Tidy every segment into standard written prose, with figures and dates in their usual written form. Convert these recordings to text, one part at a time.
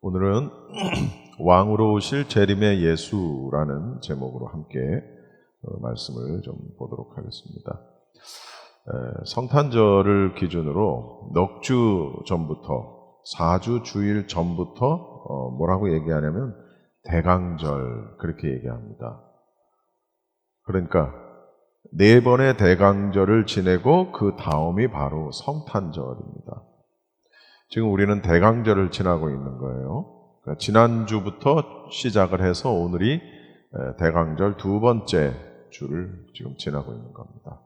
오늘은 왕으로 오실 재림의 예수라는 제목으로 함께 말씀을 좀 보도록 하겠습니다. 성탄절을 기준으로 넉 주 전부터 4주 주일 전부터 뭐라고 얘기하냐면 대강절 그렇게 얘기합니다. 그러니까 4번의 대강절을 지내고 그 다음이 바로 성탄절입니다. 지금 우리는 대강절을 지나고 있는 거예요. 그러니까 지난주부터 시작을 해서 오늘이 대강절 2번째 주를 지금 지나고 있는 겁니다.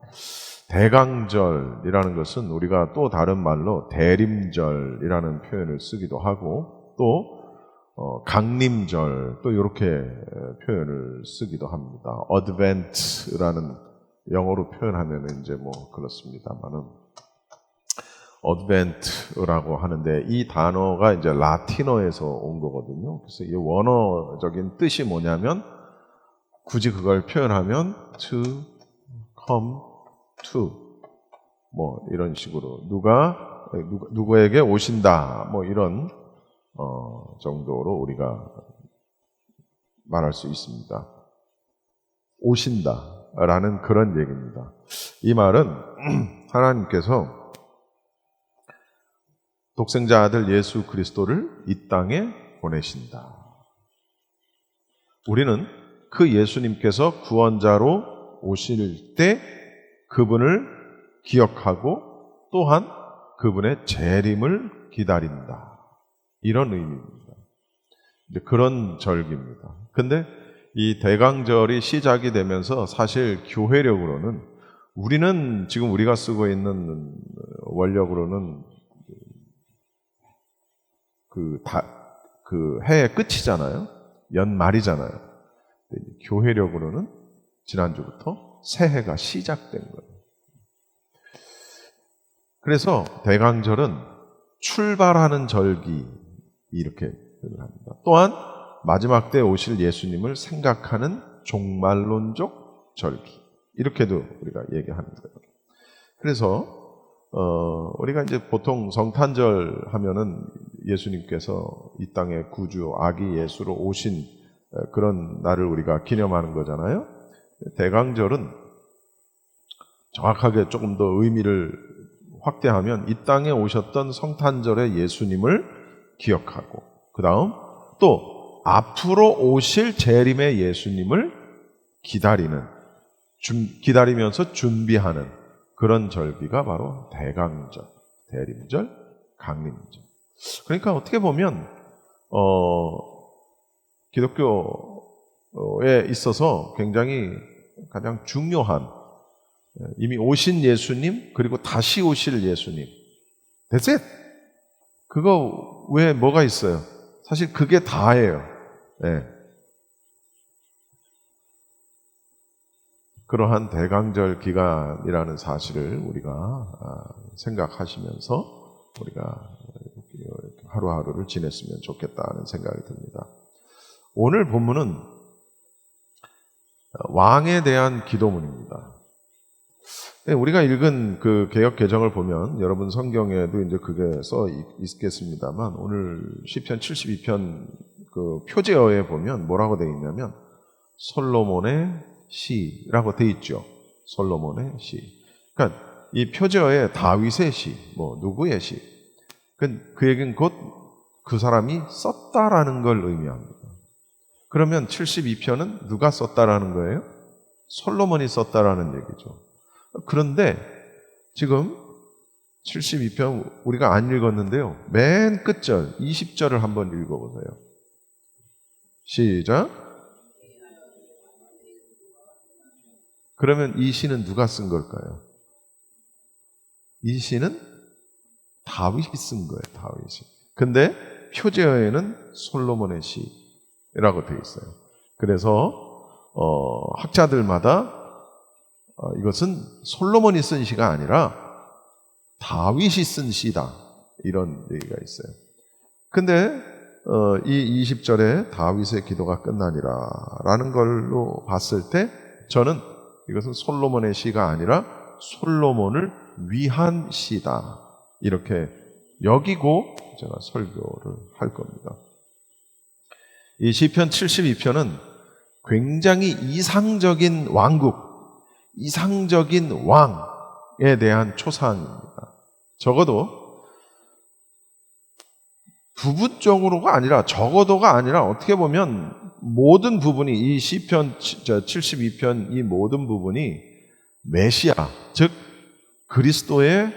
대강절이라는 것은 우리가 또 다른 말로 대림절이라는 표현을 쓰기도 하고 또 강림절 또 이렇게 표현을 쓰기도 합니다. 어드벤트라는 영어로 표현하면 이제 뭐 그렇습니다만은 어드벤트라고 하는데 이 단어가 이제 라틴어에서 온 거거든요. 그래서 이 원어적인 뜻이 뭐냐면 굳이 그걸 표현하면 to come to 뭐 이런 식으로 누구에게 오신다 뭐 이런 정도로 우리가 말할 수 있습니다. 오신다라는 그런 얘기입니다. 이 말은 하나님께서 독생자 아들 예수 그리스도를 이 땅에 보내신다. 우리는 그 예수님께서 구원자로 오실 때 그분을 기억하고 또한 그분의 재림을 기다린다. 이런 의미입니다. 그런 절기입니다. 근데 이 대강절이 시작이 되면서 사실 교회력으로는 우리는 지금 우리가 쓰고 있는 원력으로는 그 해의 끝이잖아요. 연말이잖아요. 교회력으로는 지난주부터 새해가 시작된 거예요. 그래서 대강절은 출발하는 절기 이렇게 표현합니다. 또한 마지막 때 오실 예수님을 생각하는 종말론적 절기 이렇게도 우리가 얘기하는 거예요. 그래서 우리가 이제 보통 성탄절 하면은 예수님께서 이 땅에 구주 아기 예수로 오신 그런 날을 우리가 기념하는 거잖아요. 대강절은 정확하게 조금 더 의미를 확대하면 이 땅에 오셨던 성탄절의 예수님을 기억하고 그 다음 또 앞으로 오실 재림의 예수님을 기다리면서 준비하는 그런 절기가 바로 대강절, 대림절, 강림절. 그러니까 어떻게 보면 기독교에 있어서 굉장히 가장 중요한 이미 오신 예수님 그리고 다시 오실 예수님. That's it. 그거 외에 뭐가 있어요? 사실 그게 다예요. 네. 그러한 대강절 기간이라는 사실을 우리가 생각하시면서 우리가 하루하루를 지냈으면 좋겠다는 생각이 듭니다. 오늘 본문은 왕에 대한 기도문입니다. 우리가 읽은 그 개역 개정을 보면 여러분 성경에도 이제 그게 써 있겠습니다만 오늘 시편 72편 그 표제어에 보면 뭐라고 되어 있냐면 솔로몬의 시라고 되어 있죠. 솔로몬의 시. 그러니까 이 표제어에 다윗의 시, 뭐 누구의 시. 그 얘기는 곧 그 사람이 썼다라는 걸 의미합니다. 그러면 72편은 누가 썼다라는 거예요? 솔로몬이 썼다라는 얘기죠. 그런데 지금 72편 우리가 안 읽었는데요. 맨 끝절 20절을 한번 읽어보세요. 시작. 그러면 이 시는 누가 쓴 걸까요? 이 시는 다윗이 쓴 거예요. 다윗이. 근데 표제어에는 솔로몬의 시라고 되어 있어요. 그래서 학자들마다 이것은 솔로몬이 쓴 시가 아니라 다윗이 쓴 시다. 이런 얘기가 있어요. 근데 이 20절에 다윗의 기도가 끝나니라라는 걸로 봤을 때 저는 이것은 솔로몬의 시가 아니라 솔로몬을 위한 시다. 이렇게 여기고 제가 설교를 할 겁니다. 이 시편 72편은 굉장히 이상적인 왕국, 이상적인 왕에 대한 초상입니다. 적어도 부분적으로가 아니라, 적어도가 아니라 어떻게 보면 모든 부분이, 이 시편 72편 이 모든 부분이 메시아, 즉 그리스도의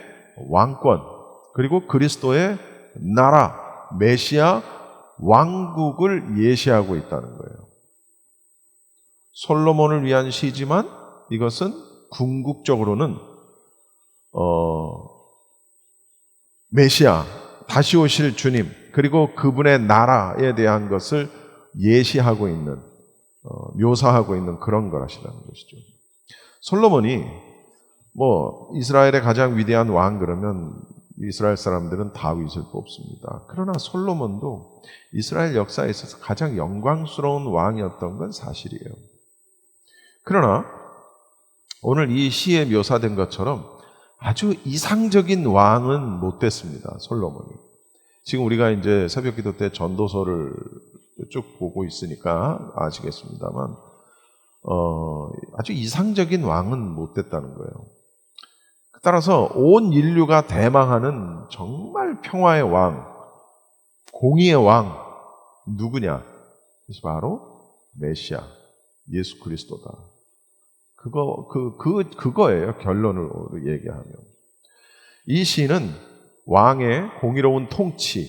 왕권, 그리고 그리스도의 나라, 메시아 왕국을 예시하고 있다는 거예요. 솔로몬을 위한 시지만 이것은 궁극적으로는 메시아, 다시 오실 주님, 그리고 그분의 나라에 대한 것을 예시하고 있는, 묘사하고 있는 그런 것이라는 것이죠. 솔로몬이 이스라엘의 가장 위대한 왕 그러면 이스라엘 사람들은 다윗을 뽑습니다. 그러나 솔로몬도 이스라엘 역사에 있어서 가장 영광스러운 왕이었던 건 사실이에요. 그러나 오늘 이 시에 묘사된 것처럼 아주 이상적인 왕은 못 됐습니다. 솔로몬이. 지금 우리가 이제 새벽기도 때 전도서를 쭉 보고 있으니까 아시겠습니다만 아주 이상적인 왕은 못 됐다는 거예요. 따라서 온 인류가 대망하는 정말 평화의 왕, 공의의 왕 누구냐? 그것이 바로 메시아, 예수 그리스도다. 그거예요. 결론으로 얘기하면. 이 시는 왕의 공의로운 통치,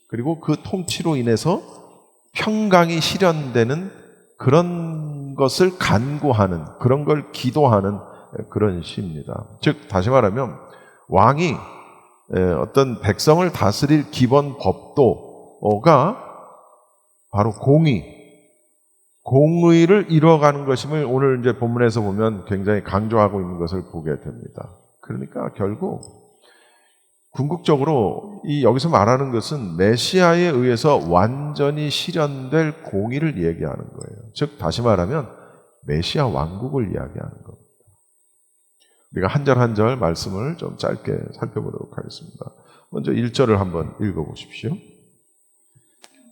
그리고 그 통치로 인해서 평강이 실현되는 그런 것을 간구하는, 그런 걸 기도하는 그런 시입니다. 즉 다시 말하면 왕이 어떤 백성을 다스릴 기본 법도가 바로 공의를 이루어가는 것임을 오늘 이제 본문에서 보면 굉장히 강조하고 있는 것을 보게 됩니다. 그러니까 결국 궁극적으로 여기서 말하는 것은 메시아에 의해서 완전히 실현될 공의를 얘기하는 거예요. 즉 다시 말하면 메시아 왕국을 이야기하는 겁니다. 우리가 한 절 한 절 말씀을 좀 짧게 살펴보도록 하겠습니다. 먼저 1절을 한번 읽어보십시오.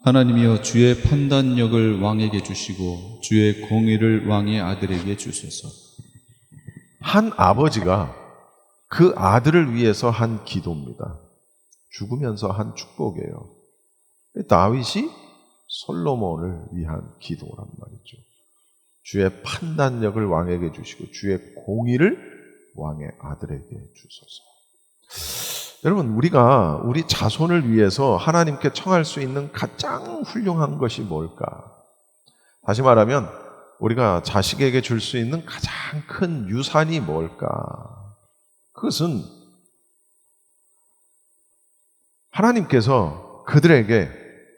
하나님이여 주의 판단력을 왕에게 주시고 주의 공의를 왕의 아들에게 주소서. 한 아버지가 그 아들을 위해서 한 기도입니다. 죽으면서 한 축복이에요. 다윗이 솔로몬을 위한 기도란 말이죠. 주의 판단력을 왕에게 주시고 주의 공의를 왕의 아들에게 주소서. 여러분, 우리가 우리 자손을 위해서 하나님께 청할 수 있는 가장 훌륭한 것이 뭘까? 다시 말하면 우리가 자식에게 줄 수 있는 가장 큰 유산이 뭘까? 그것은 하나님께서 그들에게,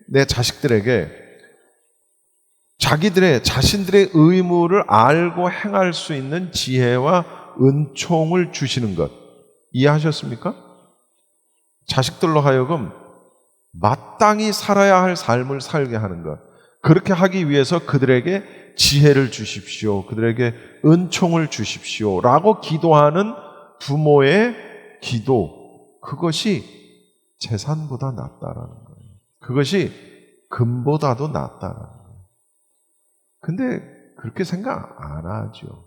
내 자식들에게 자신들의 의무를 알고 행할 수 있는 지혜와 은총을 주시는 것, 이해하셨습니까? 자식들로 하여금 마땅히 살아야 할 삶을 살게 하는 것, 그렇게 하기 위해서 그들에게 지혜를 주십시오, 그들에게 은총을 주십시오 라고 기도하는 부모의 기도, 그것이 재산보다 낫다라는 거예요. 그것이 금보다도 낫다라는 거예요. 근데 그렇게 생각 안 하죠.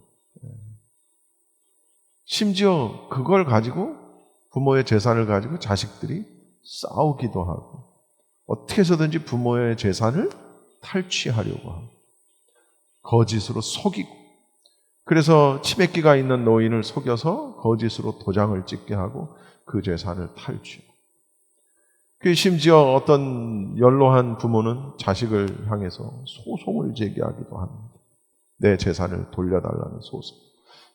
심지어 그걸 가지고, 부모의 재산을 가지고 자식들이 싸우기도 하고 어떻게 해서든지 부모의 재산을 탈취하려고 하고 거짓으로 속이고, 그래서 치맥기가 있는 노인을 속여서 거짓으로 도장을 찍게 하고 그 재산을 탈취하고, 심지어 어떤 연로한 부모는 자식을 향해서 소송을 제기하기도 합니다. 내 재산을 돌려달라는 소송.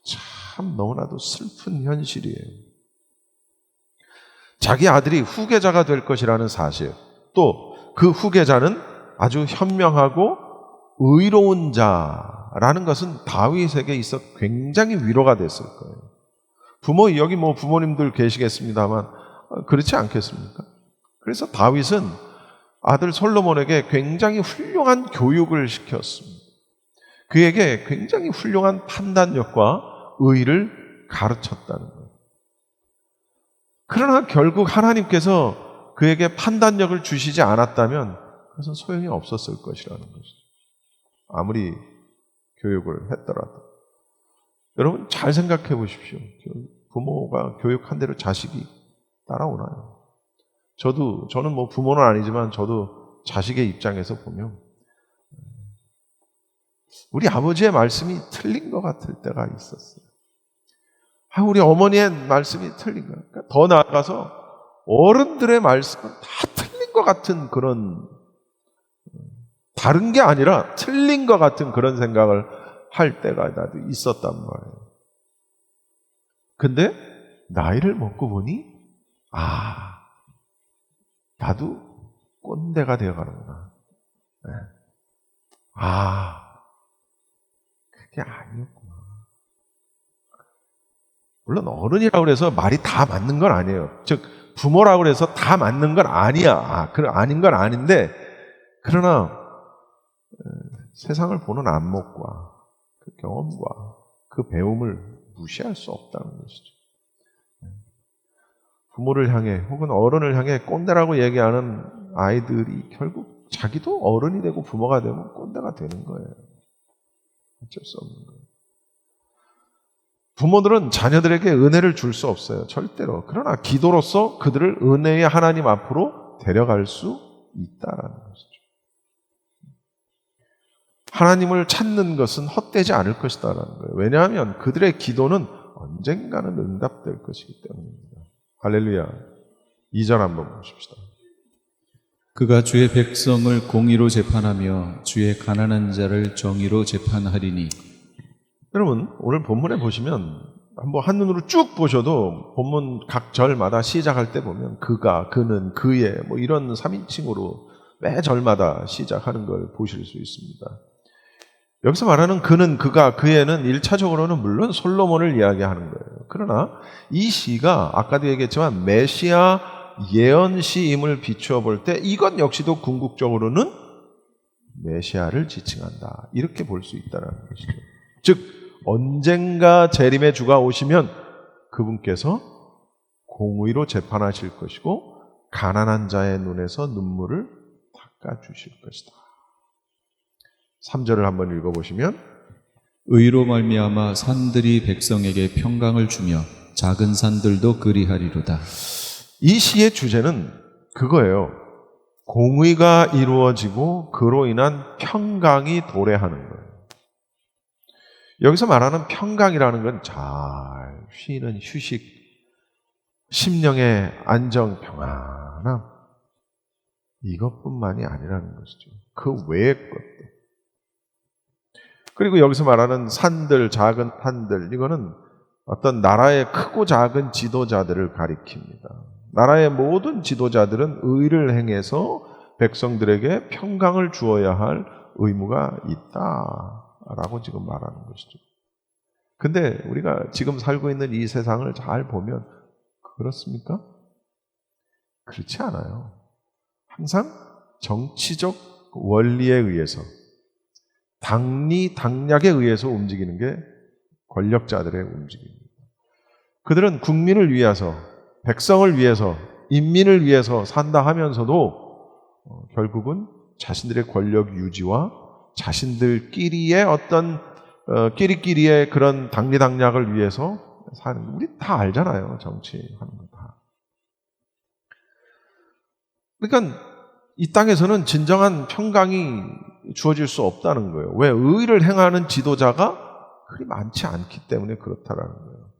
참 너무나도 슬픈 현실이에요. 자기 아들이 후계자가 될 것이라는 사실, 또 그 후계자는 아주 현명하고 의로운 자라는 것은 다윗에게 있어 굉장히 위로가 됐을 거예요. 여기 부모님들 계시겠습니다만 그렇지 않겠습니까? 그래서 다윗은 아들 솔로몬에게 굉장히 훌륭한 교육을 시켰습니다. 그에게 굉장히 훌륭한 판단력과 의를 가르쳤다는 거예요. 그러나 결국 하나님께서 그에게 판단력을 주시지 않았다면 그것은 소용이 없었을 것이라는 것이죠. 아무리 교육을 했더라도. 여러분 잘 생각해 보십시오. 부모가 교육한 대로 자식이 따라오나요? 저는 뭐 부모는 아니지만 저도 자식의 입장에서 보면 우리 아버지의 말씀이 틀린 것 같을 때가 있었어요. 우리 어머니의 말씀이 틀린 거예요. 그러니까 더 나아가서 어른들의 말씀은 다 틀린 것 같은 그런, 다른 게 아니라 틀린 것 같은 그런 생각을 할 때가 나도 있었단 말이에요. 근데 나이를 먹고 보니 나도 꼰대가 되어가는구나. 네. 그게 아니었구나. 물론 어른이라고 해서 말이 다 맞는 건 아니에요. 즉 부모라고 해서 다 맞는 건 아니야. 아닌 건 아닌데, 그러나 세상을 보는 안목과 그 경험과 그 배움을 무시할 수 없다는 것이죠. 부모를 향해 혹은 어른을 향해 꼰대라고 얘기하는 아이들이 결국 자기도 어른이 되고 부모가 되면 꼰대가 되는 거예요. 어쩔 수 없는 거예요. 부모들은 자녀들에게 은혜를 줄 수 없어요. 절대로. 그러나 기도로서 그들을 은혜의 하나님 앞으로 데려갈 수 있다라는 것이죠. 하나님을 찾는 것은 헛되지 않을 것이다라는 거예요. 왜냐하면 그들의 기도는 언젠가는 응답될 것이기 때문입니다. 할렐루야. 2절 한번 보십시다. 그가 주의 백성을 공의로 재판하며 주의 가난한 자를 정의로 재판하리니. 여러분 오늘 본문에 보시면 한번 한눈으로 쭉 보셔도 본문 각 절마다 시작할 때 보면 그가, 그는, 그의 뭐 이런 3인칭으로 매 절마다 시작하는 걸 보실 수 있습니다. 여기서 말하는 그는, 그가, 그애는 1차적으로는 물론 솔로몬을 이야기하는 거예요. 그러나 이 시가 아까도 얘기했지만 메시아 예언시임을 비추어 볼 때 이것 역시도 궁극적으로는 메시아를 지칭한다. 이렇게 볼 수 있다는 것이죠. 즉 언젠가 재림의 주가 오시면 그분께서 공의로 재판하실 것이고 가난한 자의 눈에서 눈물을 닦아주실 것이다. 3절을 한번 읽어보시면 의로 말미암아 산들이 백성에게 평강을 주며 작은 산들도 그리하리로다. 이 시의 주제는 그거예요. 공의가 이루어지고 그로 인한 평강이 도래하는 거예요. 여기서 말하는 평강이라는 건 잘 쉬는 휴식, 심령의 안정, 평안함, 이것뿐만이 아니라는 것이죠. 그 외의 것들. 그리고 여기서 말하는 산들, 작은 산들, 이거는 어떤 나라의 크고 작은 지도자들을 가리킵니다. 나라의 모든 지도자들은 의를 행해서 백성들에게 평강을 주어야 할 의무가 있다라고 지금 말하는 것이죠. 근데 우리가 지금 살고 있는 이 세상을 잘 보면 그렇습니까? 그렇지 않아요. 항상 정치적 원리에 의해서 당리당략에 의해서 움직이는 게 권력자들의 움직임입니다. 그들은 국민을 위해서, 백성을 위해서, 인민을 위해서 산다 하면서도 결국은 자신들의 권력 유지와 자신들끼리의 어떤 끼리끼리의 그런 당리당략을 위해서 사는 거. 우리 다 알잖아요. 정치하는 거 다. 그러니까 이 땅에서는 진정한 평강이 주어질 수 없다는 거예요. 왜? 의를 행하는 지도자가 그리 많지 않기 때문에 그렇다라는 거예요.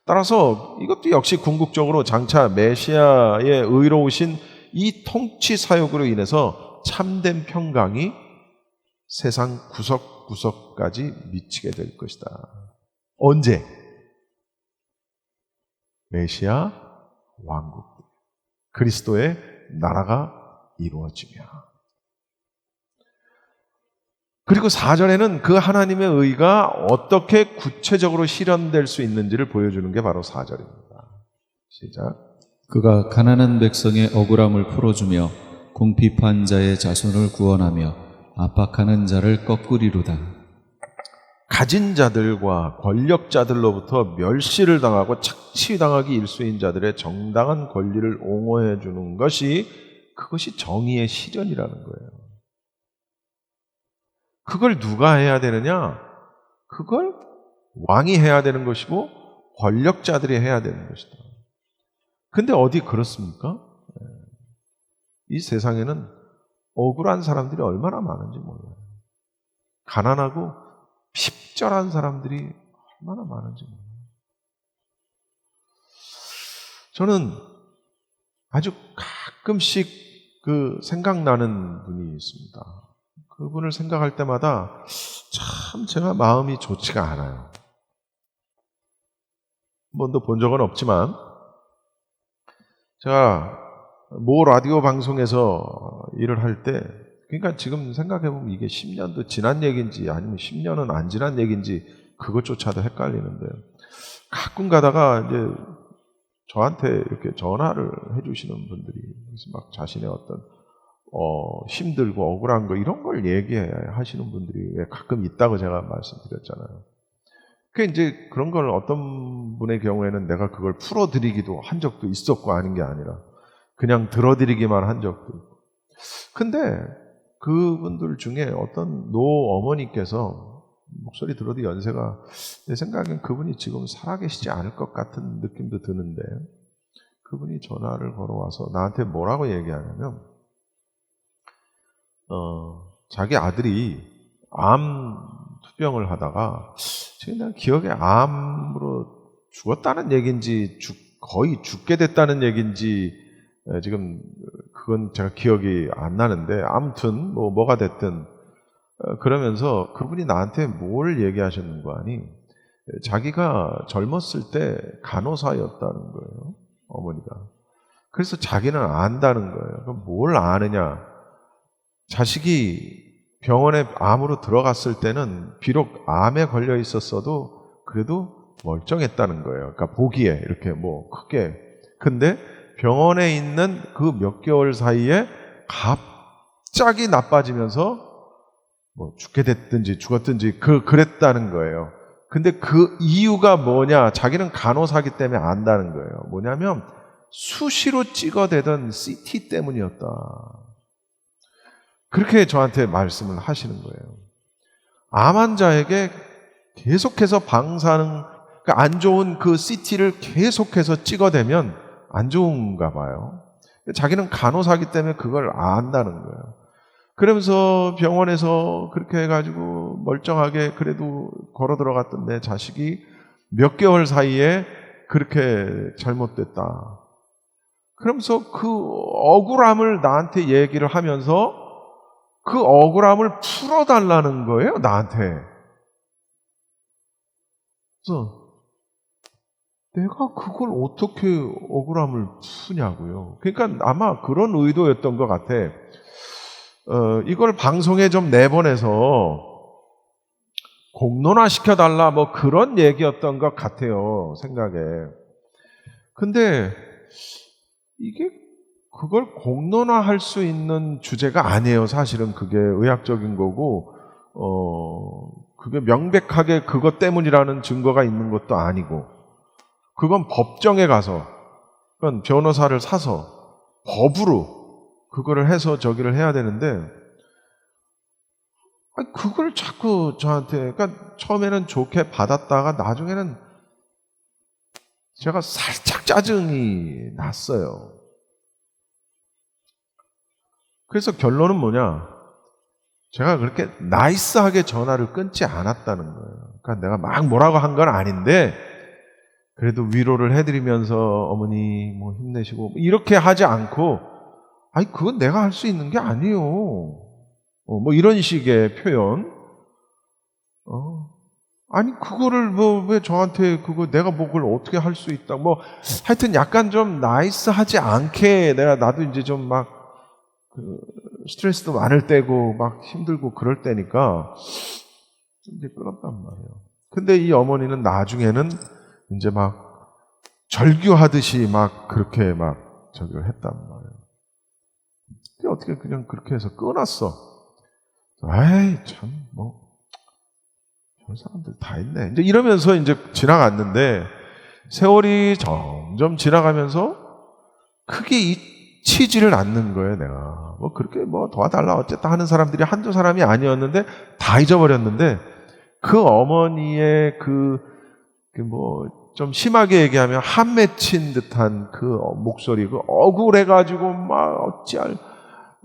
따라서 이것도 역시 궁극적으로 장차 메시아의 의로우신 이 통치 사역으로 인해서 참된 평강이 세상 구석구석까지 미치게 될 것이다. 언제? 메시아 왕국, 그리스도의 나라가 이루어지며. 그리고 4절에는 그 하나님의 의가 어떻게 구체적으로 실현될 수 있는지를 보여주는 게 바로 4절입니다. 시작. 그가 가난한 백성의 억울함을 풀어주며 궁핍한 자의 자손을 구원하며 압박하는 자를 꺾으리로다. 가진 자들과 권력자들로부터 멸시를 당하고 착취당하기 일수인 자들의 정당한 권리를 옹호해 주는 것이, 그것이 정의의 실현이라는 거예요. 그걸 누가 해야 되느냐? 그걸 왕이 해야 되는 것이고 권력자들이 해야 되는 것이다. 근데 어디 그렇습니까? 이 세상에는 억울한 사람들이 얼마나 많은지 몰라요. 가난하고 핍절한 사람들이 얼마나 많은지 몰라요. 저는 아주 가끔씩 생각나는 분이 있습니다. 그분을 생각할 때마다 참 제가 마음이 좋지가 않아요. 한 번도 본 적은 없지만 제가 모 라디오 방송에서 일을 할 때, 그러니까 지금 생각해보면 이게 10년도 지난 얘기인지 아니면 10년은 안 지난 얘기인지 그것조차도 헷갈리는데, 가끔 가다가 이제 저한테 이렇게 전화를 해주시는 분들이 막 자신의 어떤 힘들고 억울한 거 이런 걸 얘기하시는 분들이 가끔 있다고 제가 말씀드렸잖아요. 그 이제 그런 걸 어떤 분의 경우에는 내가 그걸 풀어드리기도 한 적도 있었고 아닌 게 아니라 그냥 들어드리기만 한 적도 있고. 근데 그분들 중에 어떤 노 어머니께서 목소리 들어도 연세가, 내 생각엔 그분이 지금 살아계시지 않을 것 같은 느낌도 드는데, 그분이 전화를 걸어와서 나한테 뭐라고 얘기하냐면 자기 아들이 암 투병을 하다가 지금 난 기억에 암으로 죽었다는 얘기인지 거의 죽게 됐다는 얘기인지 지금 그건 제가 기억이 안 나는데, 아무튼 뭐가 됐든 그러면서 그분이 나한테 뭘 얘기하셨는 거 아니? 자기가 젊었을 때 간호사였다는 거예요, 어머니가. 그래서 자기는 안다는 거예요. 그럼 뭘 아느냐? 자식이 병원에 암으로 들어갔을 때는 비록 암에 걸려 있었어도 그래도 멀쩡했다는 거예요. 그러니까 보기에 이렇게 크게. 근데 병원에 있는 그 몇 개월 사이에 갑자기 나빠지면서 죽게 됐든지 죽었든지 그랬다는 거예요. 근데 그 이유가 뭐냐? 자기는 간호사기 때문에 안다는 거예요. 뭐냐면 수시로 찍어대던 CT 때문이었다. 그렇게 저한테 말씀을 하시는 거예요. 암 환자에게 계속해서 그러니까 안 좋은 그 CT를 계속해서 찍어대면 안 좋은가 봐요. 자기는 간호사기 때문에 그걸 안다는 거예요. 그러면서 병원에서 그렇게 해가지고 멀쩡하게 그래도 걸어 들어갔던 내 자식이 몇 개월 사이에 그렇게 잘못됐다. 그러면서 그 억울함을 나한테 얘기를 하면서 그 억울함을 풀어달라는 거예요, 나한테. 그래서 내가 그걸 어떻게 억울함을 푸냐고요. 그러니까 아마 그런 의도였던 것 같아. 이걸 방송에 좀 내보내서 공론화 시켜달라 그런 얘기였던 것 같아요, 생각에. 근데 이게 그걸 공론화할 수 있는 주제가 아니에요. 사실은 그게 의학적인 거고, 그게 명백하게 그것 때문이라는 증거가 있는 것도 아니고, 그건 법정에 가서, 그건 변호사를 사서 법으로 그거를 해서 저기를 해야 되는데, 그걸 자꾸 저한테, 그러니까 처음에는 좋게 받았다가 나중에는 제가 살짝 짜증이 났어요. 그래서 결론은 뭐냐? 제가 그렇게 나이스하게 전화를 끊지 않았다는 거예요. 그러니까 내가 막 뭐라고 한 건 아닌데, 그래도 위로를 해드리면서 어머니 힘내시고 이렇게 하지 않고, 그건 내가 할 수 있는 게 아니에요. 이런 식의 표현. 아니, 그거를 왜 저한테 내가 그걸 어떻게 할 수 있다. 하여튼 약간 좀 나이스하지 않게 나도 이제 좀 스트레스도 많을 때고 힘들고 그럴 때니까 이제 끊었단 말이에요. 근데 이 어머니는 나중에는 이제 절규하듯이 그렇게 저기를 했단 말이에요. 근데 어떻게 그냥 그렇게 해서 끊었어. 참, 저 사람들 다 있네. 이제 이러면서 이제 지나갔는데, 세월이 점점 지나가면서 크게 잊히지를 않는 거예요, 내가. 뭐 그렇게 뭐 도와달라 어쨌다 하는 사람들이 한두 사람이 아니었는데 다 잊어버렸는데 그 어머니의 좀 심하게 얘기하면 한 맺힌 듯한 그 목소리, 그 억울해가지고 막 어찌할,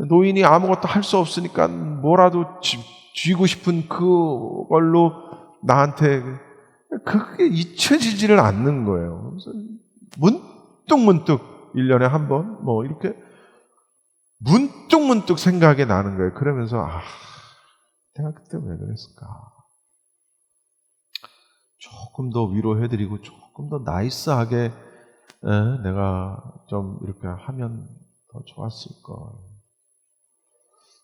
노인이 아무것도 할 수 없으니까 뭐라도 쥐고 싶은 그걸로 나한테, 그게 잊혀지지를 않는 거예요. 그래서 문득 1년에 한 번, 뭐 이렇게 문득 생각이 나는 거예요. 그러면서, 내가 그때 왜 그랬을까? 조금 더 위로해드리고 조금 더 나이스하게 내가 좀 이렇게 하면 더 좋았을걸.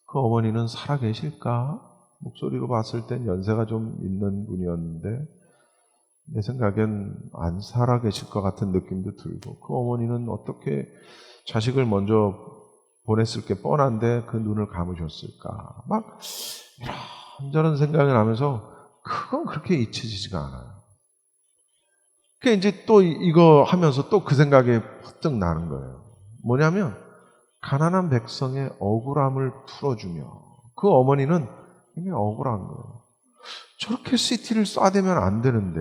그 어머니는 살아계실까? 목소리로 봤을 땐 연세가 좀 있는 분이었는데 내 생각엔 안 살아계실 것 같은 느낌도 들고, 그 어머니는 어떻게 자식을 먼저 보냈을 게 뻔한데 그 눈을 감으셨을까? 막 이런저런 생각이 나면서 그건 그렇게 잊혀지지가 않아요. 그게 이제 또 이거 하면서 또 그 생각이 퍼뜩 나는 거예요. 뭐냐면 가난한 백성의 억울함을 풀어주며, 그 어머니는 굉장히 억울한 거예요. 저렇게 CT를 쏴대면 안 되는데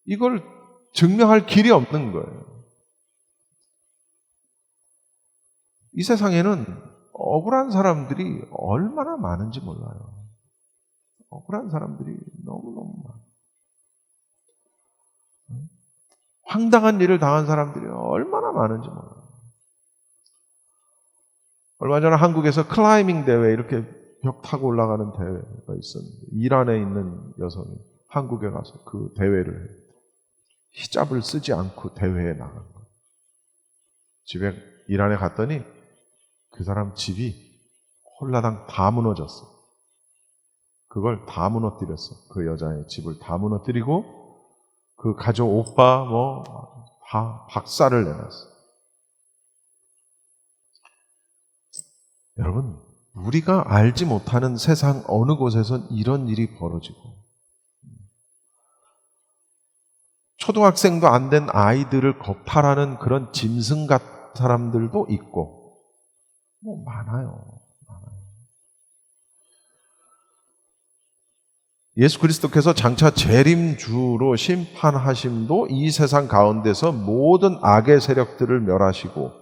이걸 증명할 길이 없는 거예요. 이 세상에는 억울한 사람들이 얼마나 많은지 몰라요. 억울한 사람들이 너무너무 많아요. 황당한 일을 당한 사람들이 얼마나 많은지 몰라요. 얼마 전에 한국에서 클라이밍 대회, 이렇게 벽 타고 올라가는 대회가 있었는데 이란에 있는 여성이 한국에 가서 그 대회를 해요. 히잡을 쓰지 않고 대회에 나간 거예요. 집에 이란에 갔더니 그 사람 집이 홀라당 다 무너졌어. 그걸 다 무너뜨렸어. 그 여자의 집을 다 무너뜨리고 그 가족 오빠 다 박살을 내놨어. 여러분, 우리가 알지 못하는 세상 어느 곳에선 이런 일이 벌어지고, 초등학생도 안 된 아이들을 겁탈하는 그런 짐승 같은 사람들도 있고, 뭐 많아요. 예수 그리스도께서 장차 재림주로 심판하심도 이 세상 가운데서 모든 악의 세력들을 멸하시고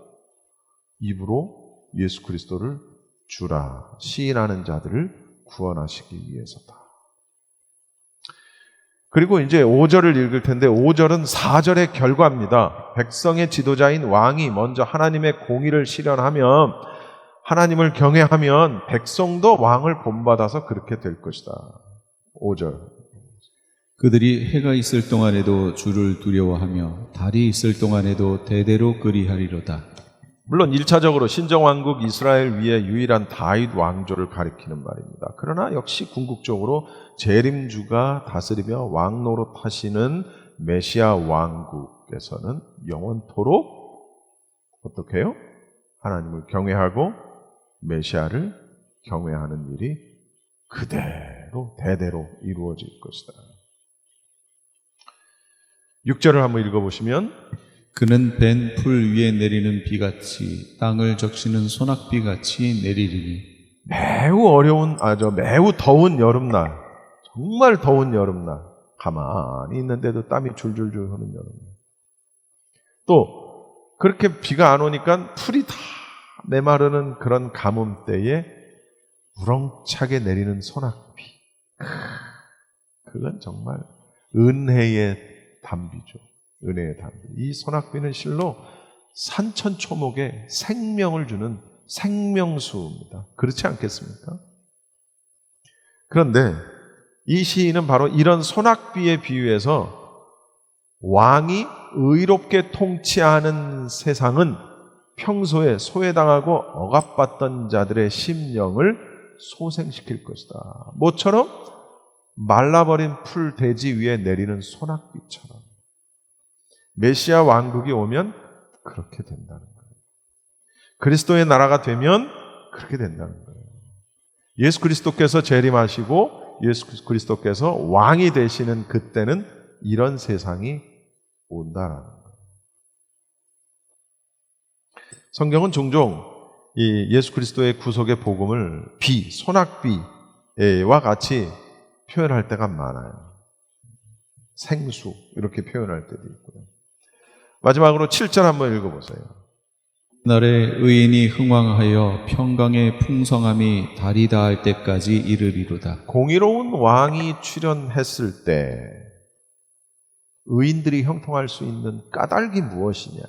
입으로 예수 그리스도를 주라 시인하는 자들을 구원하시기 위해서다. 그리고 이제 5절을 읽을 텐데 5절은 4절의 결과입니다. 백성의 지도자인 왕이 먼저 하나님의 공의를 실현하면, 하나님을 경외하면 백성도 왕을 본받아서 그렇게 될 것이다. 5절. 그들이 해가 있을 동안에도 주를 두려워하며 달이 있을 동안에도 대대로 그리하리로다. 물론 1차적으로 신정왕국 이스라엘 위에 유일한 다윗 왕조를 가리키는 말입니다. 그러나 역시 궁극적으로 재림주가 다스리며 왕 노릇하시는 메시아 왕국에서는 영원토록 어떻게 해요? 하나님을 경외하고 메시아를 경외하는 일이 그대로 대대로 이루어질 것이다. 6절을 한번 읽어보시면, 그는 벤 풀 위에 내리는 비같이 땅을 적시는 소낙비같이 내리리니. 매우 더운 여름날, 정말 더운 여름날, 가만히 있는데도 땀이 줄줄줄 흐르는 여름날, 또 그렇게 비가 안 오니까 풀이 다 메마르는 그런 가뭄 때에 우렁차게 내리는 소낙비, 그건 정말 은혜의 단비죠. 은혜의 단비. 이 소낙비는 실로 산천초목에 생명을 주는 생명수입니다. 그렇지 않겠습니까? 그런데 이 시인은 바로 이런 소낙비에 비유해서 왕이 의롭게 통치하는 세상은 평소에 소외당하고 억압받던 자들의 심령을 소생시킬 것이다. 모처럼 말라버린 풀 대지 위에 내리는 소낙비처럼 메시아 왕국이 오면 그렇게 된다는 거예요. 그리스도의 나라가 되면 그렇게 된다는 거예요. 예수 그리스도께서 재림하시고 예수 그리스도께서 왕이 되시는 그때는 이런 세상이 온다라는 거예요. 성경은 종종 이 예수 그리스도의 구속의 복음을 소낙비와 같이 표현할 때가 많아요. 생수 이렇게 표현할 때도 있고요. 마지막으로 7절 한번 읽어보세요. 날에 의인이 흥왕하여 평강의 풍성함이 달이 닿을 때까지 이르리로다. 공의로운 왕이 출현했을 때 의인들이 형통할 수 있는 까닭이 무엇이냐?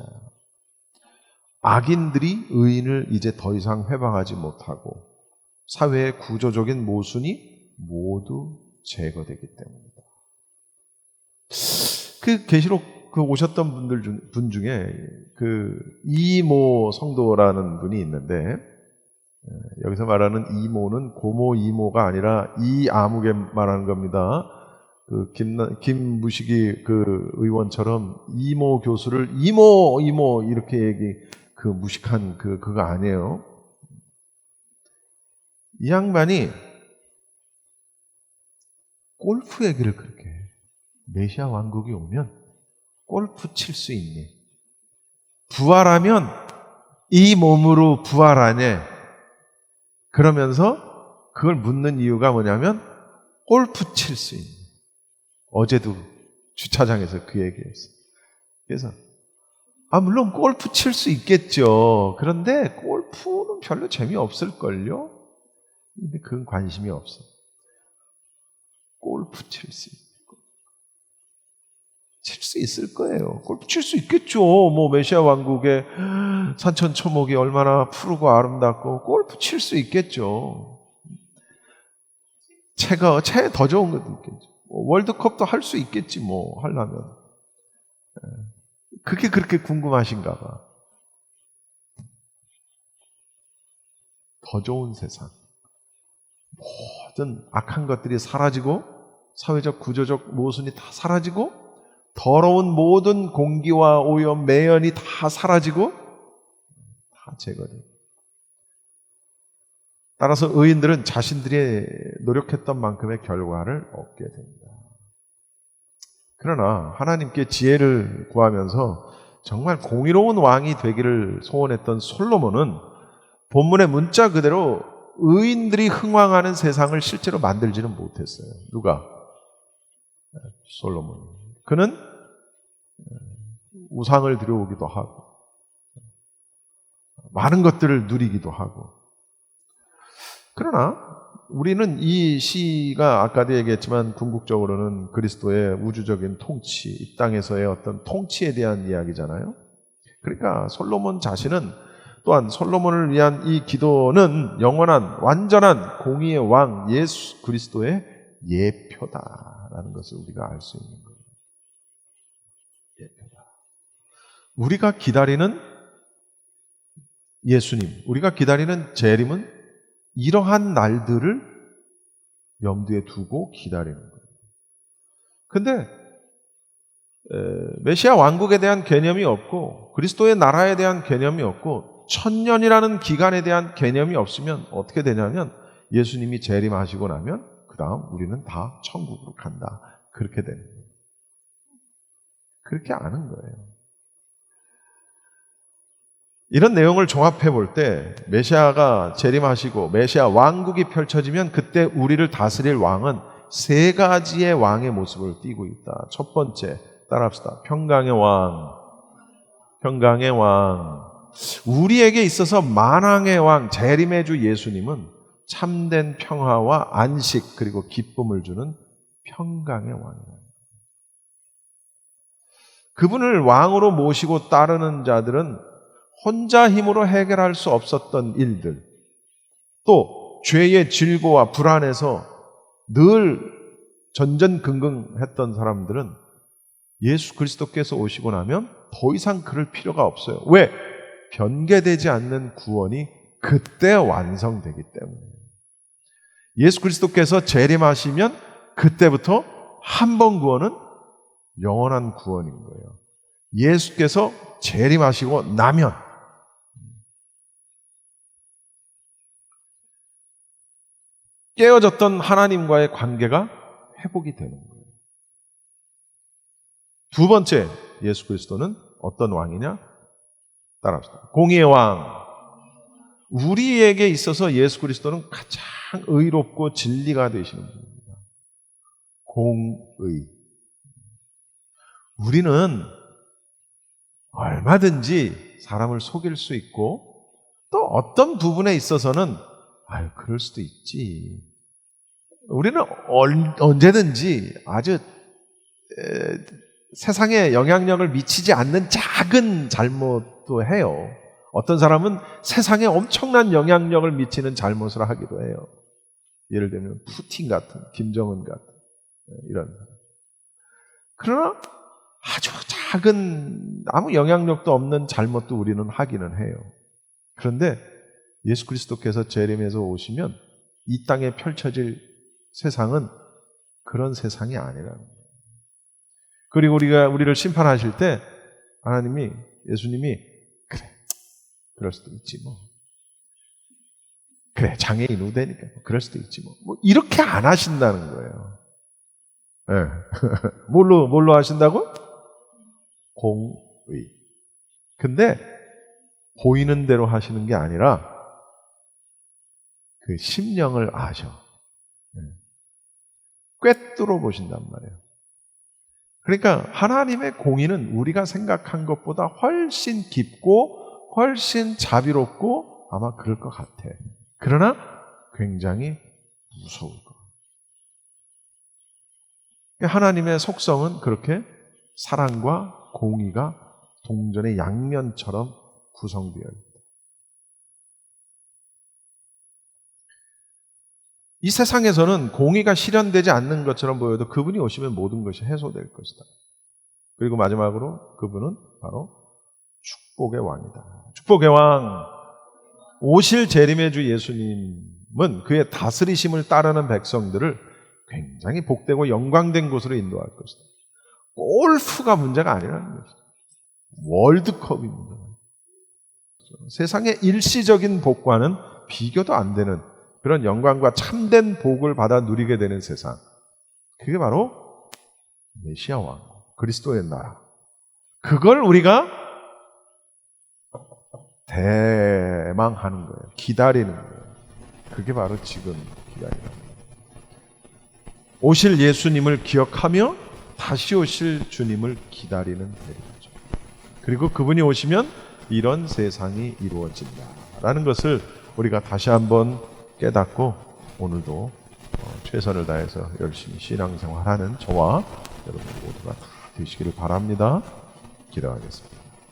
악인들이 의인을 이제 더 이상 회방하지 못하고 사회의 구조적인 모순이 모두 제거되기 때문이다. 그 계시록 오셨던 분 중에 그 이모 성도라는 분이 있는데, 여기서 말하는 이모는 고모 이모가 아니라 이아무개 말하는 겁니다. 그 김무식이 그 의원처럼 이모 교수를 이모 이렇게 그 무식한 그거 아니에요. 이 양반이 골프 얘기를 그렇게 해. 메시아 왕국이 오면 골프 칠 수 있니? 부활하면 이 몸으로 부활하네. 그러면서 그걸 묻는 이유가 뭐냐면 골프 칠 수 있니? 어제도 주차장에서 그 얘기했어요. 그래서 물론 골프 칠 수 있겠죠. 그런데 골프는 별로 재미없을걸요? 근데 그건 관심이 없어. 골프 칠 수 있을 거예요. 골프 칠 수 있겠죠. 뭐 메시아 왕국의 산천초목이 얼마나 푸르고 아름답고 골프 칠 수 있겠죠. 채 더 좋은 것도 있겠죠. 월드컵도 할 수 있겠지 뭐 하려면. 그게 그렇게 궁금하신가 봐. 더 좋은 세상. 모든 악한 것들이 사라지고 사회적 구조적 모순이 다 사라지고 더러운 모든 공기와 오염, 매연이 다 사라지고 다 제거돼요. 따라서 의인들은 자신들이 노력했던 만큼의 결과를 얻게 됩니다. 그러나 하나님께 지혜를 구하면서 정말 공의로운 왕이 되기를 소원했던 솔로몬은 본문의 문자 그대로 의인들이 흥왕하는 세상을 실제로 만들지는 못했어요. 누가? 솔로몬. 그는 우상을 들여오기도 하고 많은 것들을 누리기도 하고. 그러나 우리는 이 시가 아까도 얘기했지만 궁극적으로는 그리스도의 우주적인 통치, 이 땅에서의 어떤 통치에 대한 이야기잖아요. 그러니까 솔로몬 자신은 또한 솔로몬을 위한 이 기도는 영원한 완전한 공의의 왕 예수 그리스도의 예표다라는 것을 우리가 알 수 있는 거예요. 예표다. 우리가 기다리는 예수님, 우리가 기다리는 재림은 이러한 날들을 염두에 두고 기다리는 거예요. 근데 메시아 왕국에 대한 개념이 없고 그리스도의 나라에 대한 개념이 없고 천년이라는 기간에 대한 개념이 없으면 어떻게 되냐면 예수님이 재림하시고 나면 그 다음 우리는 다 천국으로 간다. 그렇게 되는 거예요. 그렇게 아는 거예요. 이런 내용을 종합해 볼 때 메시아가 재림하시고 메시아 왕국이 펼쳐지면 그때 우리를 다스릴 왕은 세 가지의 왕의 모습을 띠고 있다. 첫 번째, 따라합시다. 평강의 왕. 평강의 왕. 우리에게 있어서 만왕의 왕, 재림의 주 예수님은 참된 평화와 안식 그리고 기쁨을 주는 평강의 왕이에요. 그분을 왕으로 모시고 따르는 자들은 혼자 힘으로 해결할 수 없었던 일들, 또 죄의 질고와 불안에서 늘 전전긍긍했던 사람들은 예수 그리스도께서 오시고 나면 더 이상 그럴 필요가 없어요. 왜? 변개되지 않는 구원이 그때 완성되기 때문에. 예수 그리스도께서 재림하시면 그때부터 한 번 구원은 영원한 구원인 거예요. 예수께서 재림하시고 나면 깨어졌던 하나님과의 관계가 회복이 되는 거예요. 두 번째, 예수 그리스도는 어떤 왕이냐? 따라합시다. 공의의 왕. 우리에게 있어서 예수 그리스도는 가장 의롭고 진리가 되시는 분입니다. 공의. 우리는 얼마든지 사람을 속일 수 있고 또 어떤 부분에 있어서는 그럴 수도 있지. 우리는 언제든지 아주 세상에 영향력을 미치지 않는 작은 잘못도 해요. 어떤 사람은 세상에 엄청난 영향력을 미치는 잘못을 하기도 해요. 예를 들면 푸틴 같은, 김정은 같은 이런. 그러나 아주 작은 아무 영향력도 없는 잘못도 우리는 하기는 해요. 그런데 예수 그리스도께서 재림에서 오시면 이 땅에 펼쳐질 세상은 그런 세상이 아니라는 거예요. 그리고 우리를 심판하실 때 하나님이, 예수님이 그럴 수도 있지 뭐. 그래, 장애인 우대니까 그럴 수도 있지 뭐. 이렇게 안 하신다는 거예요. 네. 뭘로 하신다고? 공의. 근데 보이는 대로 하시는 게 아니라 그 심령을 아셔. 꿰뚫어 보신단 말이에요. 그러니까 하나님의 공의는 우리가 생각한 것보다 훨씬 깊고 훨씬 자비롭고 아마 그럴 것 같아. 그러나 굉장히 무서울 것 같아요. 하나님의 속성은 그렇게 사랑과 공의가 동전의 양면처럼 구성되어 있다. 이 세상에서는 공의가 실현되지 않는 것처럼 보여도 그분이 오시면 모든 것이 해소될 것이다. 그리고 마지막으로 그분은 바로 축복의 왕이다. 축복의 왕. 오실 재림의 주 예수님은 그의 다스리심을 따르는 백성들을 굉장히 복되고 영광된 곳으로 인도할 것이다. 골프가 문제가 아니라는 것이다. 월드컵입니다. 세상의 일시적인 복과는 비교도 안 되는 그런 영광과 참된 복을 받아 누리게 되는 세상. 그게 바로 메시아 왕, 그리스도의 나라. 그걸 우리가 대망하는 거예요. 기다리는 거예요. 그게 바로 지금 기다리는 거예요. 오실 예수님을 기억하며 다시 오실 주님을 기다리는 때이죠. 그리고 그분이 오시면 이런 세상이 이루어진다라는 것을 우리가 다시 한번 깨닫고 오늘도 최선을 다해서 열심히 신앙생활하는 저와 여러분 모두가 다 되시기를 바랍니다. 기도하겠습니다.